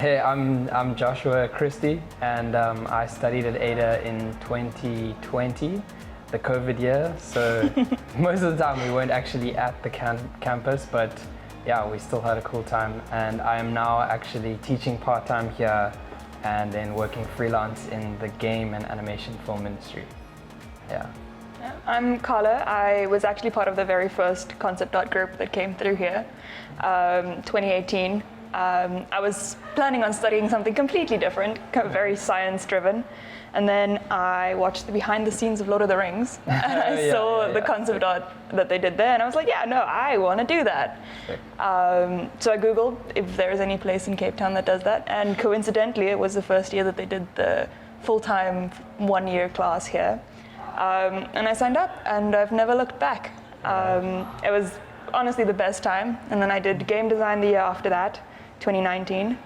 Hey, I'm Joshua Christie, and I studied at Ada in 2020, the COVID year. So most of the time we weren't actually at the campus, but yeah, we still had a cool time. And I am now actually teaching part-time here and then working freelance in the game and animation film industry. Yeah. I'm Carla. I was actually part of the very first concept art group that came through here, 2018. I was planning on studying something completely different, very science-driven, and then I watched the behind the scenes of Lord of the Rings, and I saw the concept art that they did there, and I was like, yeah, no, I want to do that. So I Googled if there is any place in Cape Town that does that, and coincidentally, it was the first year that they did the full-time one-year class here. And I signed up, and I've never looked back. It was honestly the best time, and then I did game design the year after that, 2019.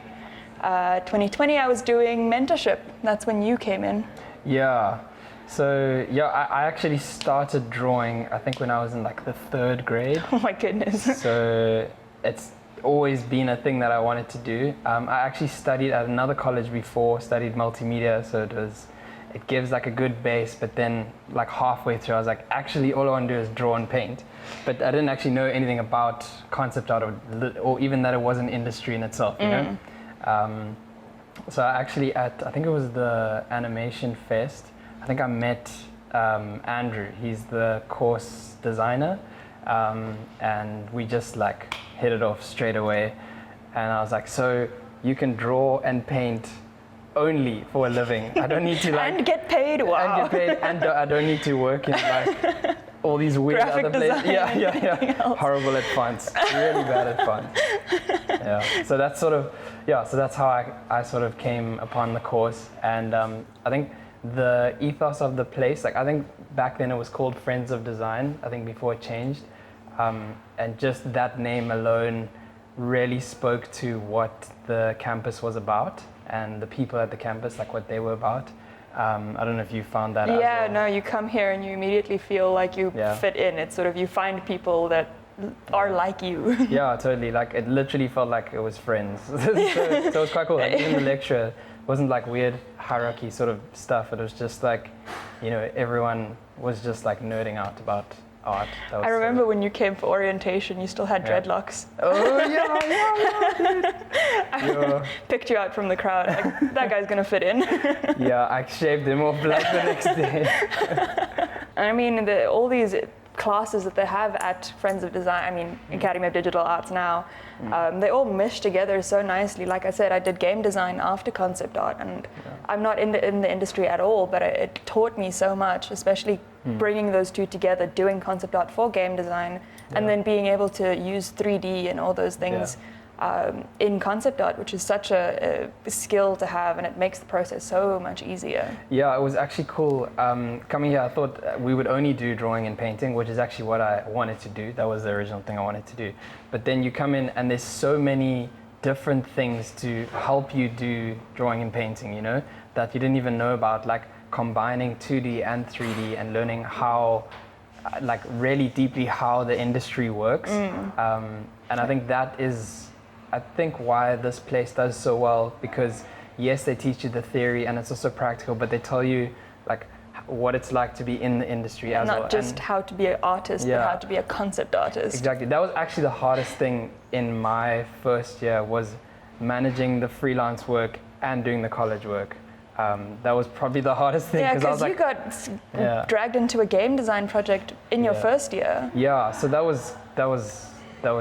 2020 I was doing mentorship. That's when you came in. Yeah. So yeah, I actually started drawing, I think when I was in like the 3rd grade. Oh my goodness. So it's always been a thing that I wanted to do. I actually studied at another college before, studied multimedia, so it gives like a good base, but then like halfway through I was like, actually all I want to do is draw and paint. But I didn't actually know anything about concept art or even that it was an industry in itself, you know? So I actually I think it was the Animation Fest, I think I met Andrew, he's the course designer, and we just like hit it off straight away. And I was like, so you can draw and paint only for a living. I don't need to like and get paid. Wow. And get paid, and I don't need to work in like all these weird graphic other places. Yeah. Else. Horrible at fonts. Really bad at fonts. Yeah. So that's sort of So that's how I sort of came upon the course, and I think the ethos of the place. Like I think back then it was called Friends of Design. I think before it changed, and just that name alone really spoke to what the campus was about and the people at the campus, like what they were about. I don't know if you found that. Yeah, as well. no, you come here and you immediately feel like you fit in. It's sort of, you find people that are like you. Yeah, totally. Like it literally felt like it was friends. So it was quite cool. Like even the lecture wasn't like weird hierarchy sort of stuff. It was just like, you know, everyone was just like nerding out about art. I remember when you came for orientation, you still had dreadlocks. Oh yeah, I picked you out from the crowd. Like, that guy's gonna fit in. Yeah, I shaved him off like the next day. I mean, all these classes that they have at Friends of Design, I mean, Academy of Digital Arts now, they all mesh together so nicely. Like I said, I did game design after concept art, and I'm not in the industry at all, but it taught me so much, especially bringing those two together, doing concept art for game design, and then being able to use 3D and all those things in concept art, which is such a skill to have, and it makes the process so much easier. Yeah, it was actually cool. Coming here, I thought we would only do drawing and painting, which is actually what I wanted to do. That was the original thing I wanted to do. But then you come in and there's so many different things to help you do drawing and painting, you know, that you didn't even know about, like combining 2D and 3D and learning how, like really deeply how the industry works. And I think that is, why this place does so well, because yes, they teach you the theory and it's also practical, but they tell you like what it's like to be in the industry as well. Not just how to be an artist, but how to be a concept artist. Exactly. That was actually the hardest thing in my first year, was managing the freelance work and doing the college work. That was probably the hardest thing. Yeah, because you got dragged into a game design project in your first year. Yeah, so that was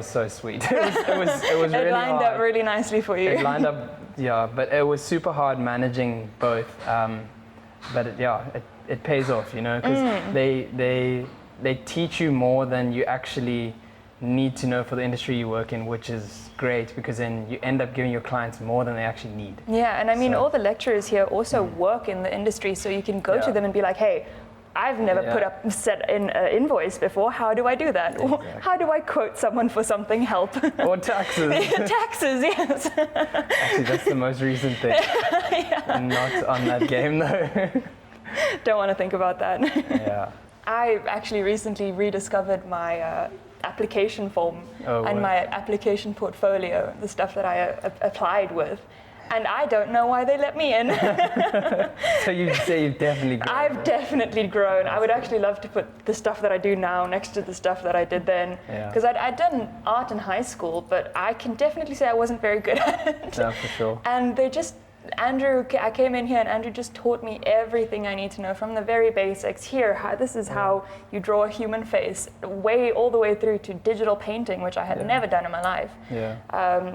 so sweet. It was really hard. It lined up really nicely for you. It lined up, but it was super hard managing both. But it pays off, you know, because they teach you more than you actually need to know for the industry you work in, which is great, because then you end up giving your clients more than they actually need. Yeah, and I mean, all the lecturers here also work in the industry, so you can go to them and be like, hey, I've never set in an invoice before. How do I do that? Exactly. Or how do I quote someone for something? Help. Or taxes. Taxes, yes. Actually, that's the most recent thing. I'm not on that game though. Don't want to think about that. Yeah. I actually recently rediscovered my application form and my application portfolio, the stuff that I applied with. and I don't know why they let me in. So you'd say you've definitely grown. I've definitely grown. I would actually love to put the stuff that I do now next to the stuff that I did then. Because I'd done art in high school, but I can definitely say I wasn't very good at it. No, for sure. And I came in here and Andrew just taught me everything I need to know from the very basics. This is how you draw a human face, all the way through to digital painting, which I had never done in my life. Yeah.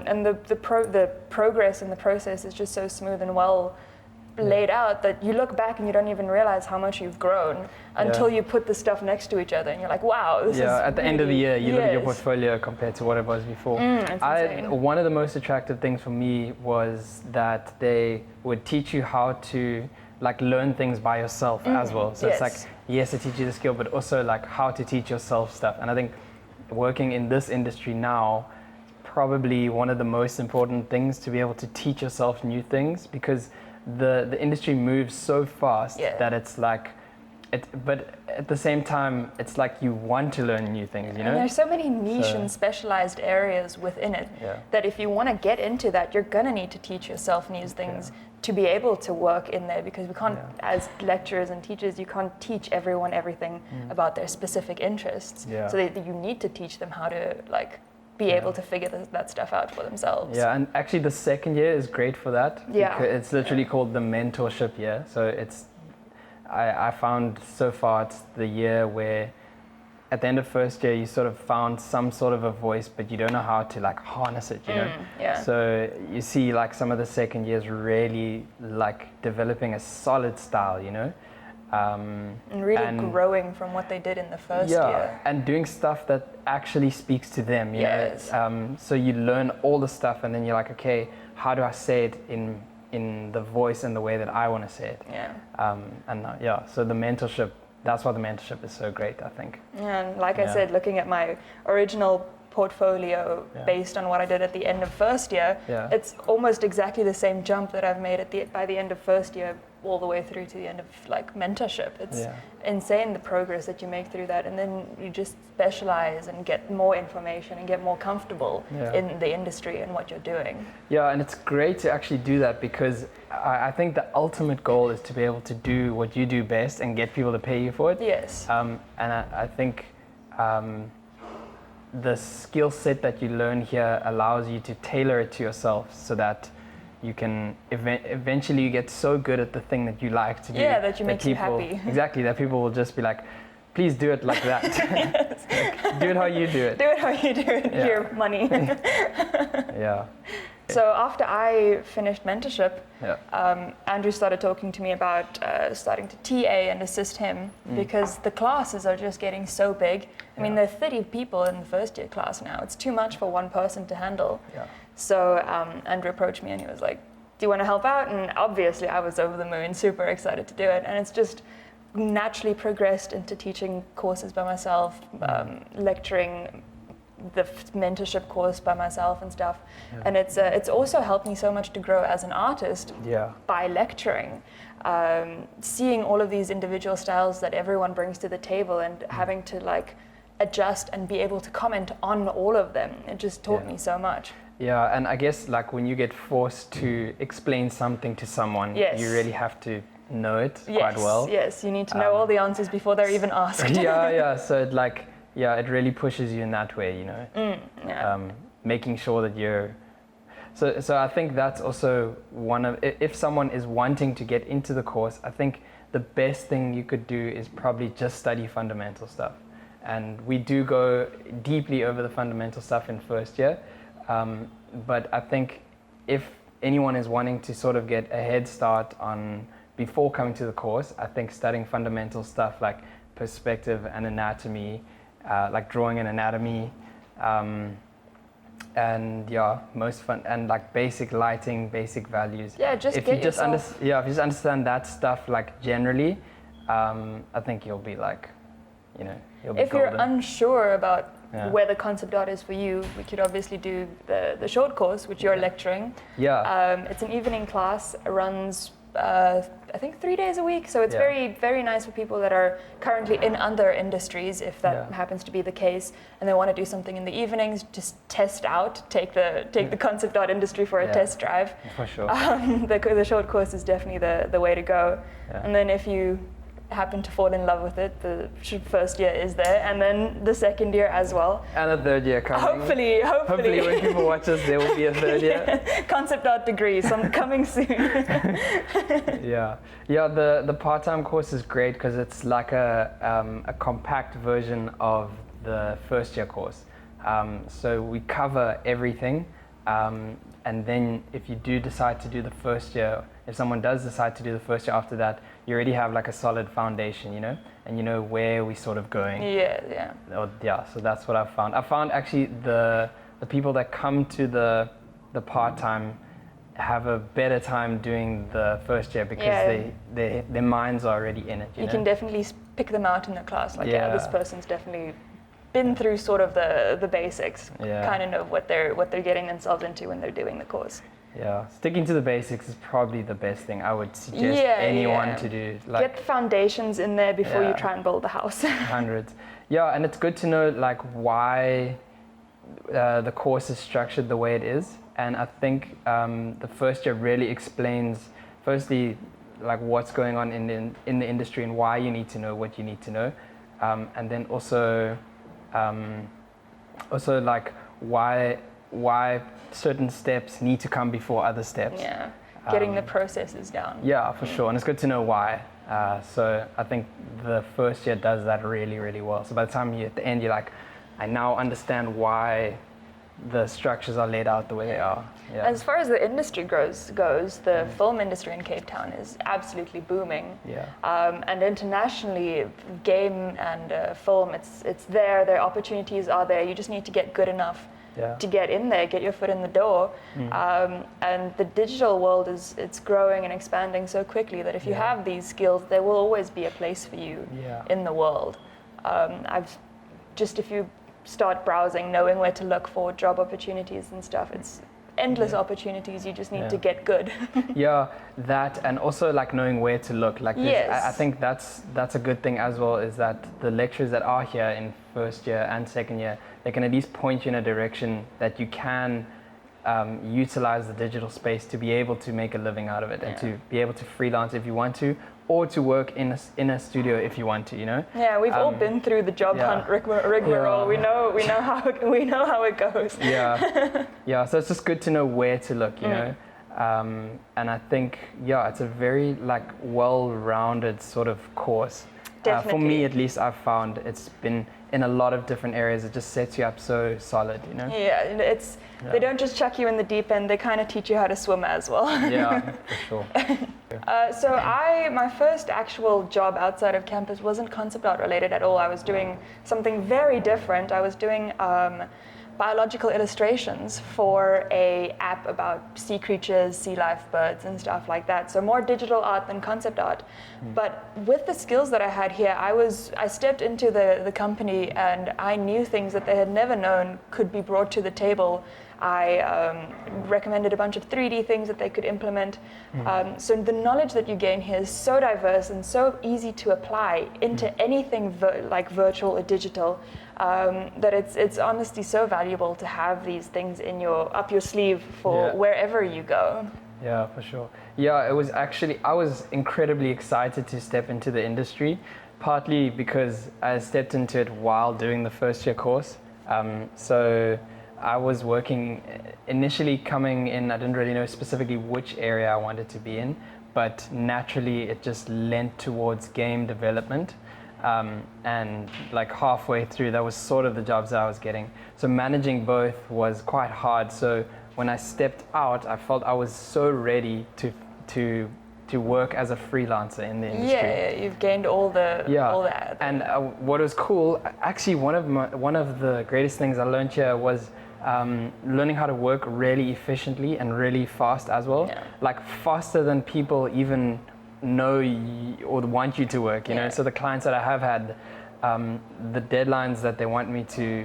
And the progress and the process is just so smooth and well laid out that you look back and you don't even realize how much you've grown until you put the stuff next to each other and you're like, wow, this is at the end of the year, you look at your portfolio compared to what it was before. It's insane. One of the most attractive things for me was that they would teach you how to like learn things by yourself as well. So it's like, yes, they teach you the skill, but also like how to teach yourself stuff. And I think working in this industry now, probably one of the most important things to be able to teach yourself new things, because the industry moves so fast that it's like, but at the same time, it's like you want to learn new things, you know? And there's so many niche and specialized areas within it that if you want to get into that, you're going to need to teach yourself new things to be able to work in there, because we can't, as lecturers and teachers, you can't teach everyone everything about their specific interests. So you need to teach them how to like be able to figure that stuff out for themselves. Yeah, and actually the second year is great for that. Yeah. It's literally called the mentorship year. So I found so far it's the year where at the end of first year you sort of found some sort of a voice, but you don't know how to like harness it, you know? Yeah. So you see like some of the second years really like developing a solid style, you know? And really growing from what they did in the first year. And doing stuff that actually speaks to them, you know? So you learn all the stuff and then you're like, okay, how do I say it in the voice and the way that I want to say it? So the mentorship, that's why the mentorship is so great, I think. And like I said, looking at my original portfolio based on what I did at the end of first year, it's almost exactly the same jump that I've made by the end of first year all the way through to the end of like mentorship. It's insane the progress that you make through that, and then you just specialize and get more information and get more comfortable in the industry and what you're doing. Yeah, and it's great to actually do that, because I think the ultimate goal is to be able to do what you do best and get people to pay you for it. Yes. And I think the skill set that you learn here allows you to tailor it to yourself so that you can eventually you get so good at the thing that you like to do. Yeah, that makes you happy. Exactly, that people will just be like, please do it like that. Like, do it how you do it. Do it how you do it. Here, money. So after I finished mentorship, Andrew started talking to me about starting to TA and assist him, because the classes are just getting so big. I mean, there are 30 people in the first year class now. It's too much for one person to handle. So Andrew approached me and he was like, do you want to help out? And obviously I was over the moon, super excited to do it. And it's just naturally progressed into teaching courses by myself, lecturing the mentorship course by myself and stuff. And it's also helped me so much to grow as an artist by lecturing, seeing all of these individual styles that everyone brings to the table and having to like adjust and be able to comment on all of them. It just taught me so much. Yeah, and I guess like when you get forced to explain something to someone, you really have to know it quite well. Yes, you need to know all the answers before they're even asked. So it like, it really pushes you in that way, you know. Making sure that you're... So I think that's also one of... If someone is wanting to get into the course, I think the best thing you could do is probably just study fundamental stuff. And we do go deeply over the fundamental stuff in first year. But I think if anyone is wanting to sort of get a head start on before coming to the course, I think studying fundamental stuff like perspective and anatomy, like drawing and anatomy, and most fun, and like basic lighting, basic values. If you just understand that stuff like generally, I think you'll be like, you know, you'll be golden. If you're unsure about where the concept art is for you, we could obviously do the short course, which you're lecturing. Yeah. It's an evening class, runs I think 3 days a week, so it's very, very nice for people that are currently in other industries, if that happens to be the case, and they want to do something in the evenings, just test out, take the concept art industry for a test drive. For sure. The short course is definitely the way to go. And then if you happen to fall in love with it, the first year is there, and then the second year as well. And a third year coming. Hopefully when people watch this, there will be a third year. Concept art degree, coming soon. Yeah, the part-time course is great because it's like a compact version of the first year course. So we cover everything, and then if you do decide to do the first year, if someone does decide to do the first year after that, you already have like a solid foundation, you know, and you know where we're sort of going. So that's what I've found. I found actually the people that come to the part-time have a better time doing the first year because their minds are already in it. You know? Can definitely pick them out in the class. Like, this person's definitely been through sort of the basics. Kind of know what they're getting themselves into when they're doing the course. Yeah, sticking to the basics is probably the best thing I would suggest anyone to do. Like, get foundations in there before you try and build the house. Hundreds. Yeah, and it's good to know like why the course is structured the way it is. And I think the first year really explains, firstly, like what's going on in the industry and why you need to know what you need to know, and then also like why certain steps need to come before other steps. Yeah, getting the processes down. Yeah, for sure, and it's good to know why. So I think the first year does that really, really well. So by the time you're at the end, you're like, I now understand why the structures are laid out the way they are. Yeah. As far as the industry goes, the film industry in Cape Town is absolutely booming. Yeah. And internationally, game and film, it's there. Their opportunities are there. You just need to get good enough to get in there, get your foot in the door. And the digital world it's growing and expanding so quickly that if you have these skills, there will always be a place for you in the world. If you start browsing, knowing where to look for job opportunities and stuff, it's endless opportunities. You just need to get good. That, and also like knowing where to look. Like I think that's a good thing as well, is that the lecturers that are here in first year and second year, they can at least point you in a direction that you can utilize the digital space to be able to make a living out of it and to be able to freelance if you want to, or to work in a studio if you want to, you know. Yeah, we've all been through the job hunt rigmarole. We know how it goes. So it's just good to know where to look, you know. And I think it's a very like well-rounded sort of course. For me, at least, I've found it's been in a lot of different areas. It just sets you up so solid, you know. They don't just chuck you in the deep end. They kind of teach you how to swim as well. Yeah, for sure. So my first actual job outside of campus wasn't concept art related at all. I was doing something very different. I was doing biological illustrations for a app about sea creatures, sea life, birds, and stuff like that. So more digital art than concept art. But with the skills that I had here, I stepped into the company and I knew things that they had never known could be brought to the table. I recommended a bunch of 3D things that they could implement. So the knowledge that you gain here is so diverse and so easy to apply into anything like virtual or digital, that it's honestly so valuable to have these things up your sleeve for wherever you go. Yeah, for sure. Yeah, it was actually, I was incredibly excited to step into the industry, partly because I stepped into it while doing the first year course. So I was working, initially coming in, I didn't really know specifically which area I wanted to be in, but naturally it just lent towards game development. And like halfway through, that was sort of the jobs that I was getting. So managing both was quite hard. So when I stepped out, I felt I was so ready to work as a freelancer in the industry. Yeah, you've gained all that. And what was cool, actually one of the greatest things I learned here was learning how to work really efficiently and really fast as well. Like faster than people even know or want you to work, you know. So the clients that I have had, the deadlines that they want me to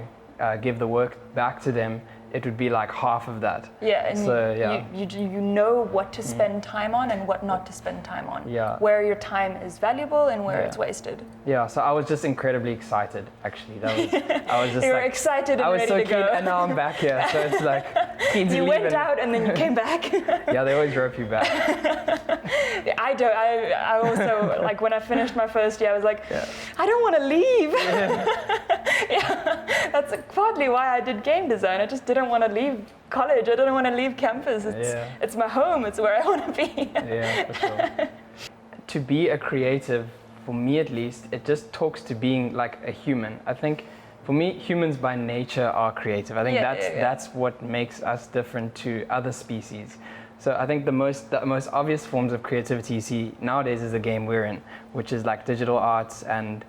give the work back to them, it would be like half of that. Yeah, and so, yeah. you know what to spend time on and what not to spend time on. Yeah. Where your time is valuable and where it's wasted. Yeah, so I was just incredibly excited, actually. I was just you were like, excited and I was ready so to keen, go. and now I'm back here, so it's like keen to You leave went and- out and then you came back. Yeah, they always rope you back. I also, like when I finished my first year, I was like, I don't want to leave. Yeah, that's partly why I did game design. I just didn't want to leave college. I didn't want to leave campus. It's my home. It's where I want to be. Yeah, for sure. To be a creative, for me at least, it just talks to being like a human. I think for me, humans by nature are creative. I think that's what makes us different to other species. So I think the most obvious forms of creativity you see nowadays is the game we're in, which is like digital arts and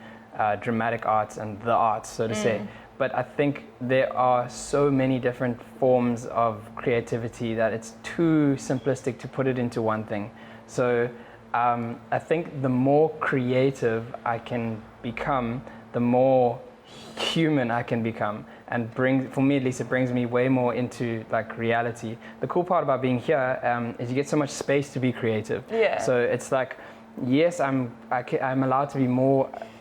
dramatic arts and the arts, so to say. But I think there are so many different forms of creativity that it's too simplistic to put it into one thing. So I think the more creative I can become, the more human I can become, and for me at least, it brings me way more into like reality. The cool part about being here is you get so much space to be creative. Yeah. So it's like, yes, I'm allowed to be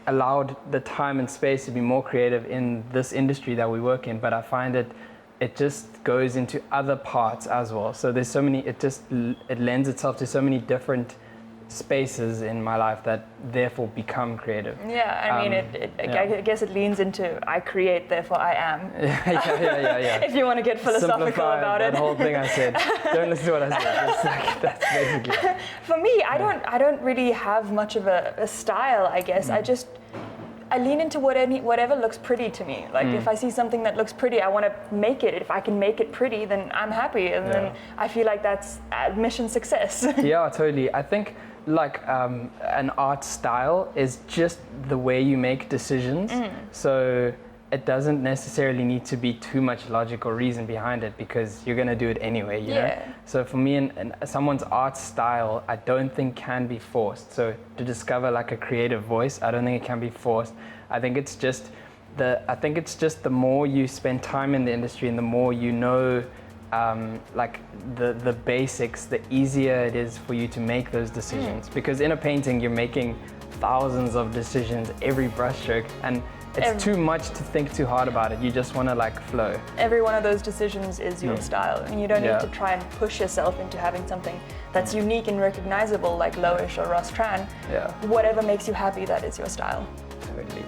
allowed the time and space to be more creative in this industry that we work in, but I find it just goes into other parts as well. So there's so many, it lends itself to so many different spaces in my life that therefore become creative. Yeah, I mean, I guess it leans into I create, therefore I am. Yeah. If you want to get philosophical Simplify about that it. whole thing I said. Don't listen to what I said. It's like, that's basically. For me, I don't really have much of a style, I guess. I lean into whatever looks pretty to me. Like if I see something that looks pretty, I want to make it. If I can make it pretty, then I'm happy, and then I feel like that's mission success. Yeah, totally. I think like an art style is just the way you make decisions. So it doesn't necessarily need to be too much logic or reason behind it, because you're going to do it anyway, you know? So for me, and someone's art style, I don't think can be forced. So to discover like a creative voice, I don't think it can be forced. I think it's just the more you spend time in the industry and the more you know like the basics, the easier it is for you to make those decisions. Because in a painting, you're making thousands of decisions every brushstroke, and it's too much to think too hard about it. You just want to like flow. Every one of those decisions is your style, and you don't need to try and push yourself into having something that's unique and recognizable, like Loish or Ross Tran. Yeah. Whatever makes you happy, that is your style. Totally.